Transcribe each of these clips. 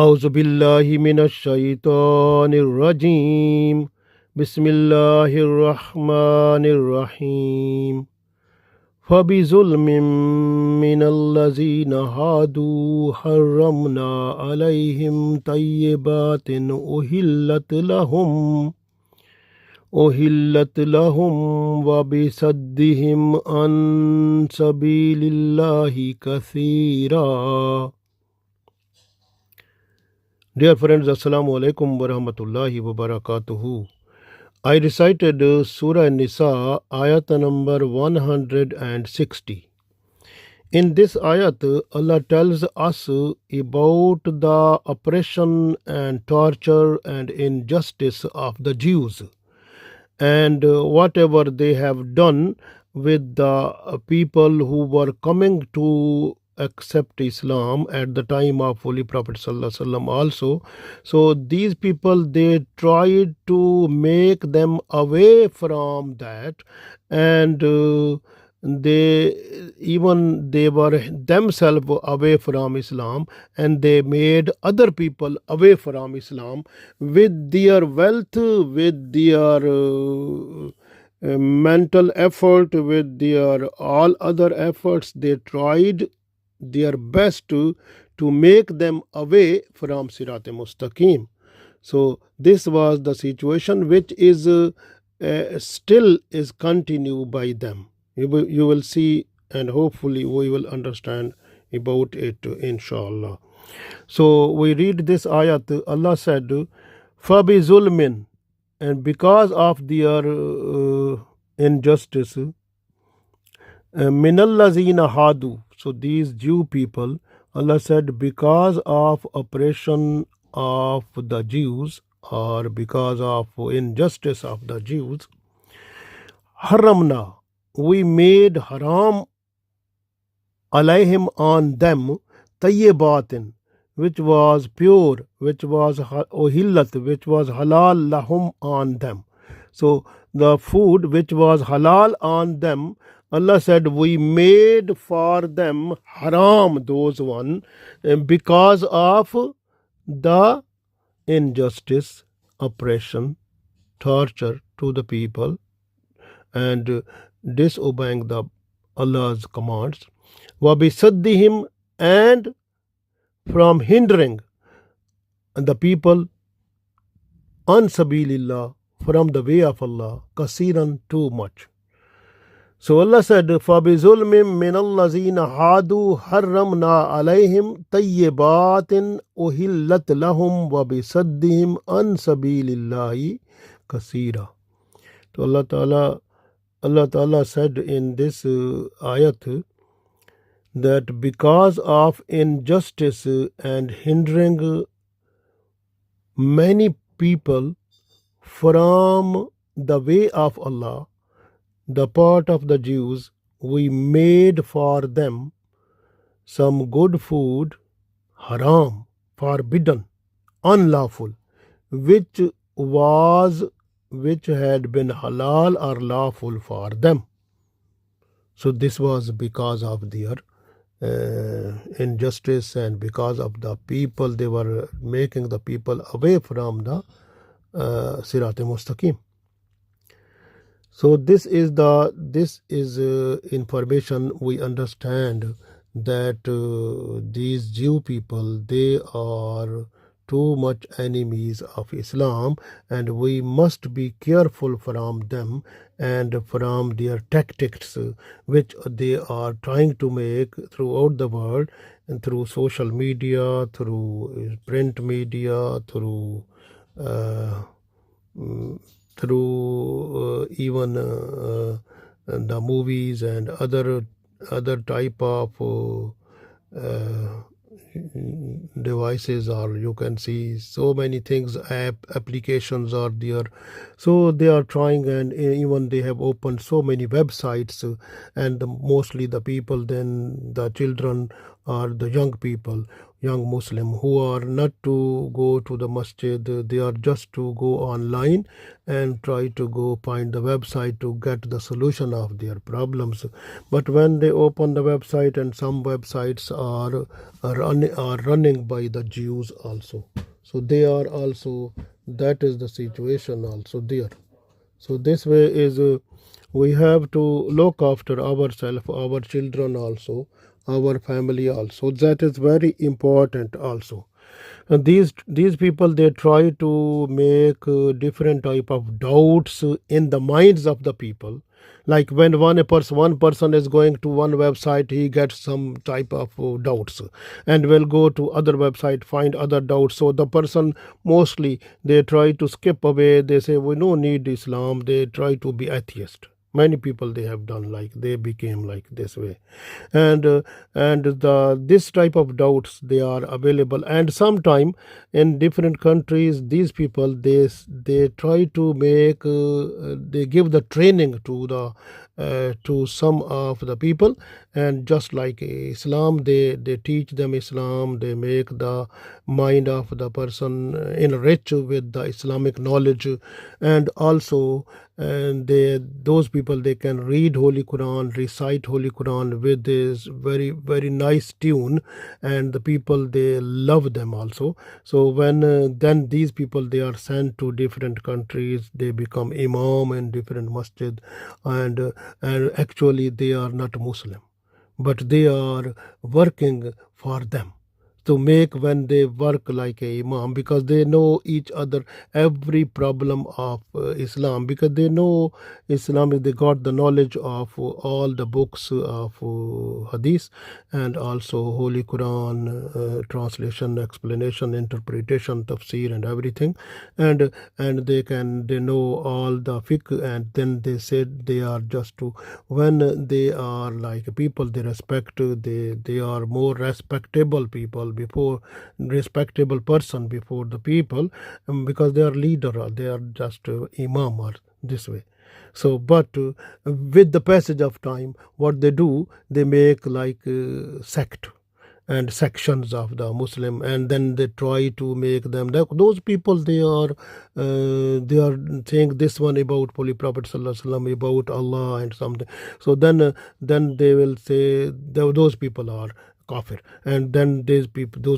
أعوذ بالله من الشيطان الرجيم بسم الله الرحمن الرحيم فبظلم من الذين هادوا حرمنا عليهم طيبات أهلت لهم وبصدهم عن سبيل الله كثيرا. Dear friends, Assalamu alaikum wa rahmatullahi wa barakatuhu. I recited Surah Nisa Ayat number 160. In this ayat, Allah tells us about the oppression and torture and injustice of the Jews and whatever they have done with the people who were coming to accept Islam at the time of Holy Prophet Sallallahu Alaihi Wasallam also. So these people, they tried to make them away from that, and they were themselves away from Islam, and they made other people away from Islam with their wealth, with their mental effort, with their all other efforts. They tried their best to make them away from Sirat Mustaqim. So this was the situation which is still is continued by them. You will see, and hopefully we will understand about it, inshallah. So we read this ayat. Allah said, Fabi zulmin, and because of their injustice, minallazina hadu, so these Jew people, Allah said, because of oppression of the Jews, or because of injustice of the Jews, haramna, we made haram alayhim, on them, tayyibatin, which was pure, which was ohillat, which was halal lahum, on them. So the food which was halal on them, Allah said, we made for them haram, those one, because of the injustice, oppression, torture to the people, and disobeying the Allah's commands. وَبِصَدِّهِمْ, and from hindering the people, an sabilillah, from the way of Allah, kasiran, too much. So Allah said, فَبِظُلْمٍ مِّنَ الَّذِينَ هَادُوا حَرَّمْنَا عَلَيْهِمْ طَيِّبَاتٍ أُحِلَّتْ لَهُمْ وَبِصَدِّهِمْ عَنْ سَبِيلِ اللَّهِ كَثِيرًا. So Allah Ta'ala said in this ayat that because of injustice and hindering many people from the way of Allah, the part of the Jews, we made for them some good food, haram, forbidden, unlawful, which had been halal or lawful for them. So this was because of their injustice, and because of the people, they were making the people away from the Sirat Mustaqim. So this is information. We understand that these Jew people, they are too much enemies of Islam, and we must be careful from them and from their tactics which they are trying to make throughout the world, and through social media, through print media, through even the movies and other type of devices, or you can see so many things, applications are there. So they are trying, and even they have opened so many websites, and mostly the people, then the children or the young people, young Muslim who are not to go to the masjid, they are just to go online and try to go find the website to get the solution of their problems. But when they open the website, and some websites are running by the Jews also, so they are also, that is the situation also there. So this way is we have to look after ourselves, our children also, our family also. That is very important also. And these people, they try to make different type of doubts in the minds of the people. Like when one person is going to one website, he gets some type of doubts, and will go to other website, find other doubts. So the person, mostly they try to skip away. They say we don't need Islam. They try to be atheist. Many people they have done, like they became like this way. And this type of doubts, they are available. And sometime in different countries, these people, they try to make they give the training to some of the people. And just like Islam, they teach them Islam. They make the mind of the person enrich with the Islamic knowledge. And also, and those people, they can read Holy Quran, recite Holy Quran with this very very nice tune, and the people, they love them also. So when then these people, they are sent to different countries, they become imam in different masjid. And actually they are not Muslim, but they are working for them to make, when they work like a imam, because they know each other, every problem of Islam, because they know Islam, they got the knowledge of all the books of hadith, and also Holy Quran, translation, explanation, interpretation, tafseer, and everything. And they know all the fiqh. And then they said they are just to, when they are like people, they respect, they are more respectable people before, respectable person before the people, because they are leader, or they are just imam, or this way. So but with the passage of time, what they do, they make like sect and sections of the Muslim, and then they try to make them, those people, they are saying this one about Holy Prophet Sallallahu Alaihi Wasallam, about Allah and something. So then they will say those people are kafir, and then those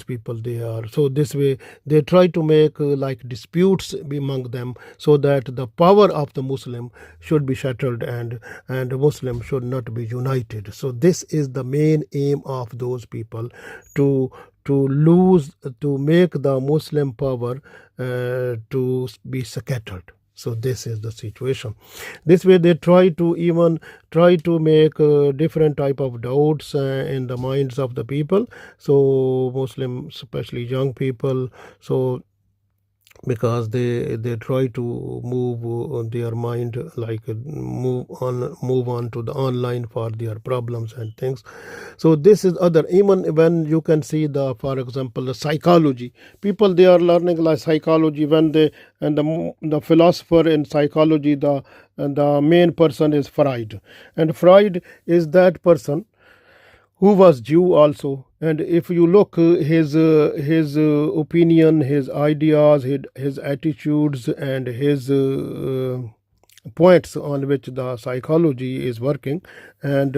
people, they are, so this way they try to make like disputes among them, so that the power of the Muslim should be shattered, and the Muslim should not be united. So this is the main aim of those people, to to make the Muslim power to be scattered. So this is the situation. This way they try to make different type of doubts in the minds of the people. So Muslim, especially young people, so because they try to move on their mind, like move on to the online for their problems and things. So this is other, even when you can see the, for example, the psychology, people, they are learning like psychology, when they, and the philosopher in psychology, the main person is Freud. And Freud is that person who was Jew also. And if you look his opinion, his ideas, his attitudes, and his points on which the psychology is working, and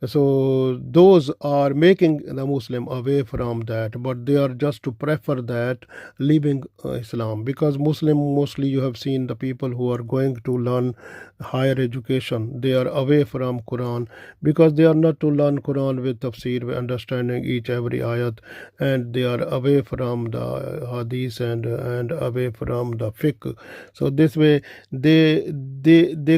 so those are making the Muslim away from that, but they are just to prefer that leaving Islam, because Muslim, mostly you have seen the people who are going to learn higher education, they are away from Quran, because they are not to learn Quran with tafsir, with understanding each every ayat, and they are away from the hadith, and away from the fiqh. So this way they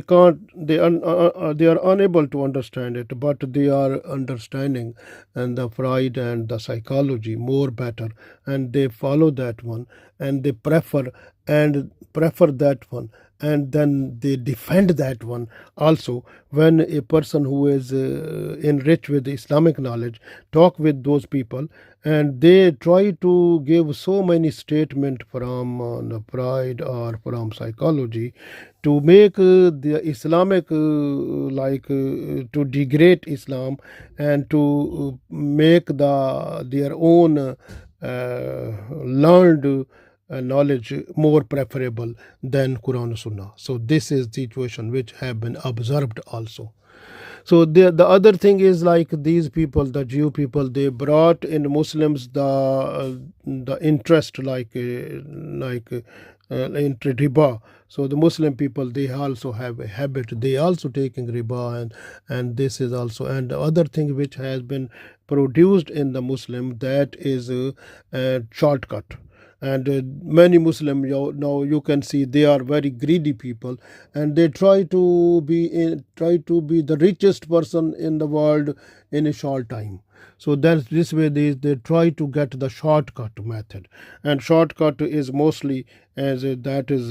can't, they are unable to understand it, but they are understanding and the Freud and the psychology more better, and they follow that one, and they prefer that one, and then they defend that one also. When a person who is enriched with Islamic knowledge talk with those people, and they try to give so many statements from the pride or from psychology to make the Islamic to degrade Islam and to make their own learned knowledge more preferable than Quran and Sunnah. So this is the situation which have been observed also. So the other thing is like these people, the Jew people, they brought in Muslims the interest into riba. So the Muslim people, they also have a habit. They also taking riba, and this is also, and the other thing which has been produced in the Muslim, that is a shortcut. And many Muslim now you can see they are very greedy people, and they try to be the richest person in the world in a short time. So that's this way they try to get the shortcut method, and shortcut is mostly as that is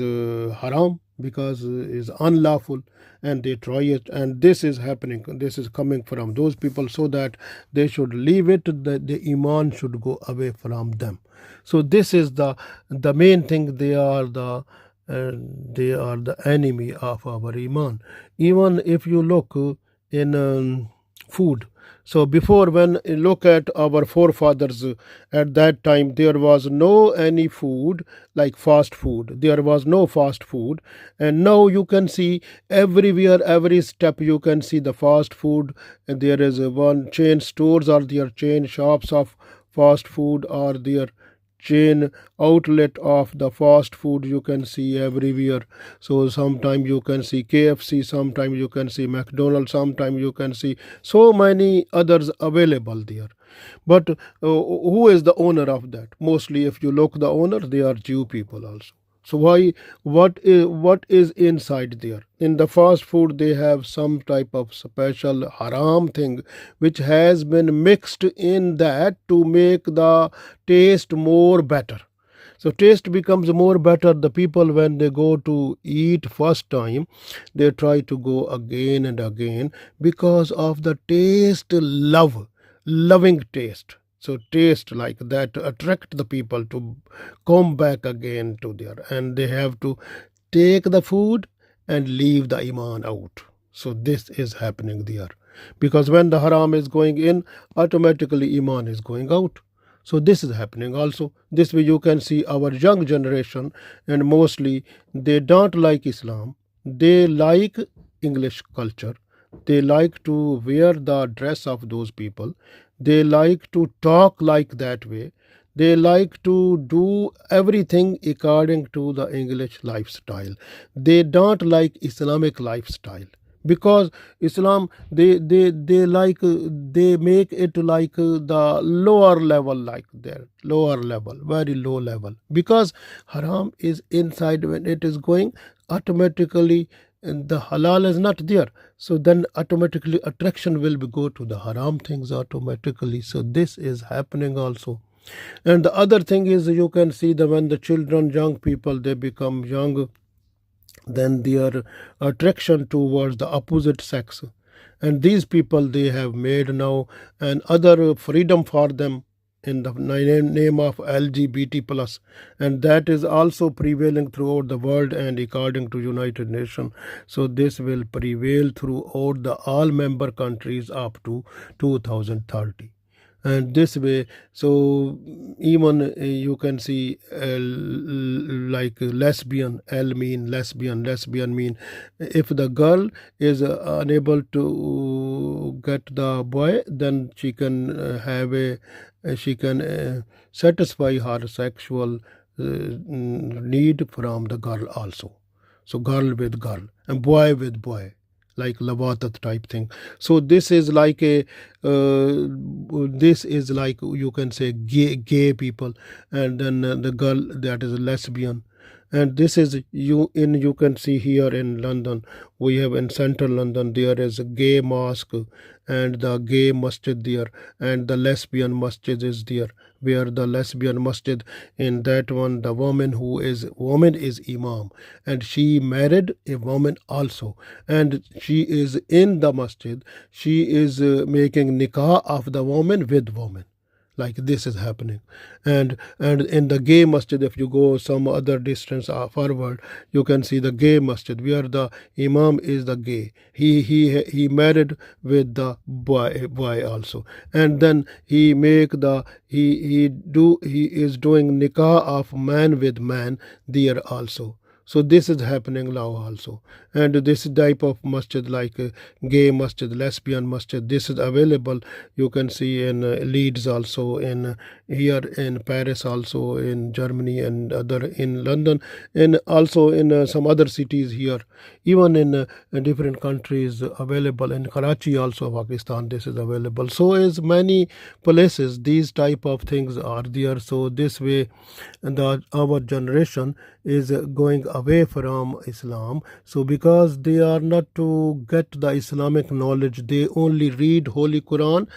haram, because is unlawful, and they try it, and this is happening, this is coming from those people, so that they should leave it, that the iman should go away from them. So this is the main thing. They are the enemy of our iman. Even if you look in food, so before, when you look at our forefathers, at that time there was no any food like fast food. There was no fast food, and now you can see everywhere, every step you can see the fast food. And there is one chain stores, or their chain shops of fast food, or their chain outlet of the fast food you can see everywhere. So sometimes you can see KFC, sometimes you can see McDonald's, sometimes you can see so many others available there. But who is the owner of that? Mostly if you look the owner, they are Jew people also. So why, what is inside there? In the fast food they have some type of special haram thing which has been mixed in that to make the taste more better. So taste becomes more better. The people, when they go to eat first time, they try to go again and again because of the taste, loving taste. So taste like that attract the people to come back again to there, and they have to take the food and leave the iman out. So this is happening there, because when the haram is going in, automatically iman is going out. So this is happening also. This way you can see our young generation, and mostly they don't like Islam. They like English culture. They like to wear the dress of those people. They like to talk like that way. They like to do everything according to the English lifestyle. They don't like Islamic lifestyle, because Islam, they like they make it like the lower level, like that lower level, very low level, because haram is inside. When it is going, automatically and the halal is not there, so then automatically attraction will go to the haram things automatically. So this is happening also. And the other thing is, you can see that when the children, young people, they become young, then their attraction towards the opposite sex, and these people, they have made now an other freedom for them in the name of LGBT plus, and that is also prevailing throughout the world and according to United Nations. So this will prevail throughout the all member countries up to 2030. And this way, so even you can see like lesbian, L mean lesbian, lesbian mean if the girl is unable to get the boy, then she can have a she can satisfy her sexual need from the girl also. So girl with girl and boy with boy, like lavatat type thing. So this is like a this is like, you can say, gay people, and then the girl that is a lesbian. And this is you can see here in London, we have in central London, there is a gay mosque and the gay masjid there, and the lesbian masjid is there, where the lesbian masjid, in that one, the woman is imam, and she married a woman also, and she is in the masjid, she is making nikah of the woman with woman, like this is happening. And in the gay masjid, if you go some other distance forward, you can see the gay masjid where the imam is the gay. He married with the boy also, and then he is doing nikah of man with man there also. So this is happening now also. And this type of masjid, like gay masjid, lesbian masjid, this is available. You can see in Leeds also, in here in Paris also, in Germany, and other in London, and also in some other cities here, even in different countries available. In Karachi also, Pakistan, this is available. So is many places these type of things are there. So this way our generation is going away from Islam. So because they are not to get the Islamic knowledge, they only read Holy Quran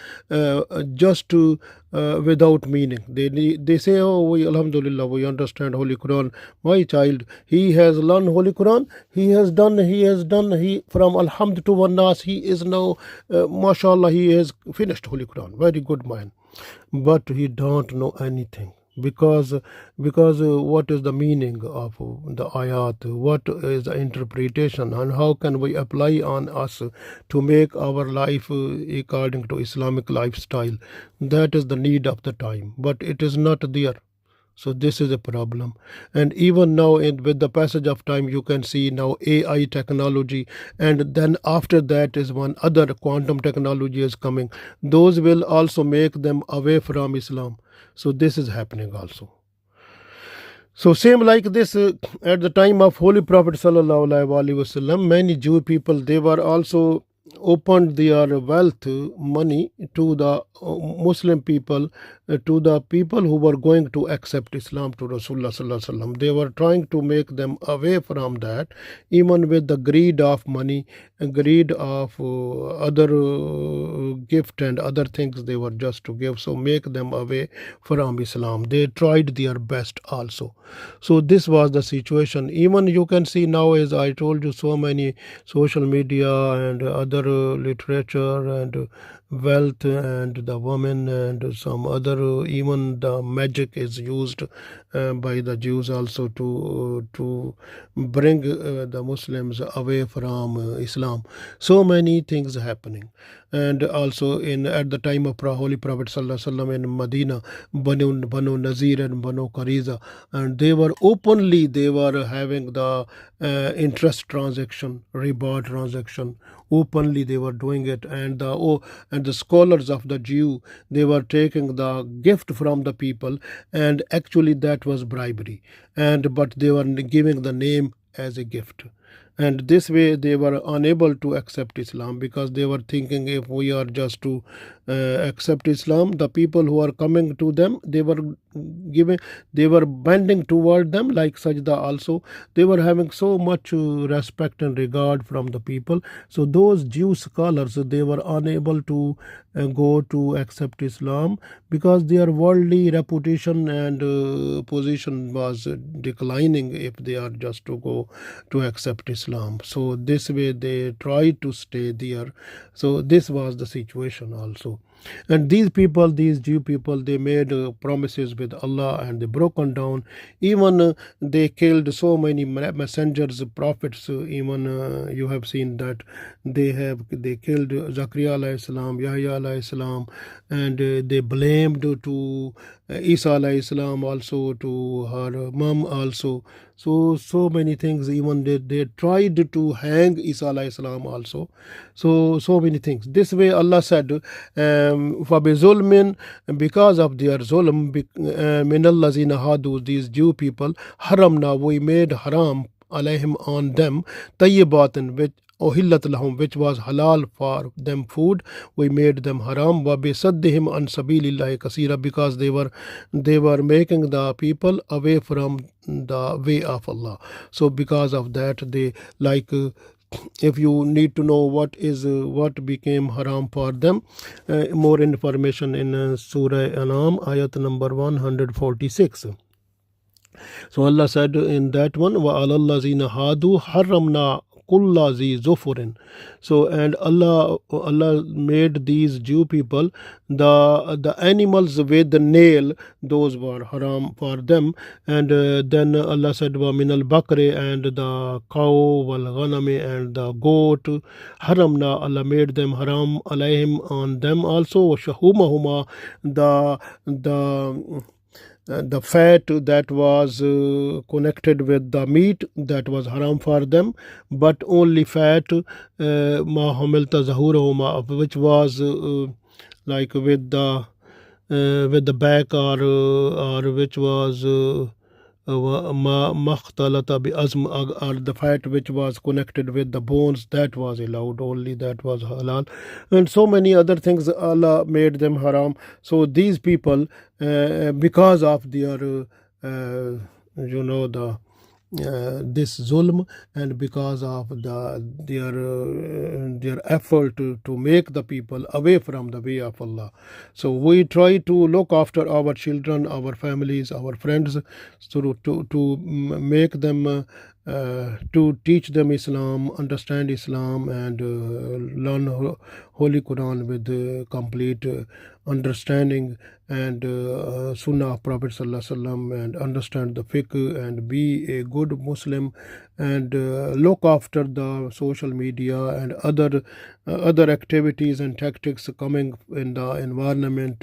just to without meaning. They say, oh, we Alhamdulillah, we understand Holy Quran. My child, he has learned Holy Quran. He has done. He from Alhamd to Wannas. He is now, mashallah, he has finished Holy Quran. Very good man, but he don't know anything. Because what is the meaning of the ayat, what is the interpretation, and how can we apply on us to make our life according to Islamic lifestyle. That is the need of the time, but it is not there. So this is a problem. And even now, with the passage of time, you can see now AI technology, and then after that is one other quantum technology is coming. Those will also make them away from Islam. So this is happening also. So same like this, at the time of Holy Prophet sallallahu alaihi wasallam, many Jew people, they were also opened their wealth, money to the Muslim people, to the people who were going to accept Islam, to Rasulullah sallallahu alaihi wasallam. They were trying to make them away from that, even with the greed of money, greed of other gift and other things they were just to give. So make them away from Islam. They tried their best also. So this was the situation. Even you can see now, as I told you, so many social media and other literature and wealth and the women and some other, even the magic is used by the Jews also to bring the Muslims away from Islam. So many things happening. And also at the time of Holy Prophet sallallahu alaihi wasallam in Medina, Banu Nazir and Banu Qariza, and they were having the interest transaction, riba transaction. Openly they were doing it, and the scholars of the Jew, they were taking the gift from the people, and actually that was bribery, but they were giving the name as a gift. And this way they were unable to accept Islam, because they were thinking, if we are just to accept Islam, the people who are coming to them, they were bending toward them like sajda also. They were having so much respect and regard from the people. So those Jew scholars, they were unable to go to accept Islam, because their worldly reputation and position was declining if they are just to go to accept Islam. So this way they tried to stay there. So this was the situation also. And these Jew people, they made promises with Allah, and they broken down. Even they killed so many messengers, prophets. Even you have seen that they killed Zakaria alayhi salam, Yahya alayhi salam, and they blamed to Isa alayhi salam also, to her mom also. So many things. Even they tried to hang Isa alayhi salam also. So many things. This way Allah said, فَبِظُلْمٍ, because of their zulm, مِنَ الَّذِينَ هَادُوا, these Jew people, haramna, we made haram, alayhim, on them, tayyibatin, which uhillat lahum, which was halal for them food, we made them haram. وَبِصَدِّهِمْ عَنْ سَبِيلِ اللَّهِ كَثِيرًا, because they were making the people away from the way of Allah. So because of that, they if you need to know what became haram for them, more information in Surah An-Nisa Ayat number 146. So Allah said in that one, وَعَلَى الَّذِينَ هَادُوا حَرَّمْنَا kulla zi zufurin. So and Allah made these Jew people, the animals with the nail, those were haram for them. And then Allah said wa min al bakri, and the cow wal ghanami, and the goat, haramna, Allah made them haram alayhim, on them also. Wa shahumahuma, the the fat that was connected with the meat, that was haram for them, but only fat ma hamilta zahurahuma, which was like with the back, or which was ma makhtalata bi azm, or the fat which was connected with the bones, that was allowed, only that was halal. And so many other things Allah made them haram. So these people, because of their the this zulm, and because of their effort to make the people away from the way of Allah. So we try to look after our children, our families, our friends, to make them to teach them Islam, understand Islam, and learn Holy Quran with complete understanding, and Sunnah of Prophet Sallallahu Alaihi Wasallam, and understand the fiqh, and be a good Muslim, and look after the social media and other activities and tactics coming in the environment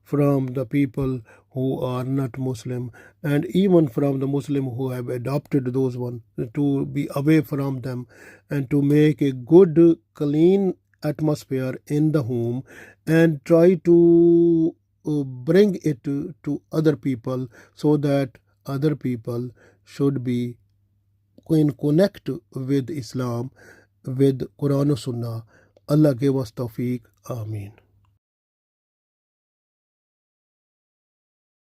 from the people who are not Muslim, and even from the Muslim who have adopted those ones, to be away from them, and to make a good clean atmosphere in the home, and try to bring it to other people, so that other people should be in connect with Islam, with Quran and Sunnah. Allah give us tawfiq. Ameen.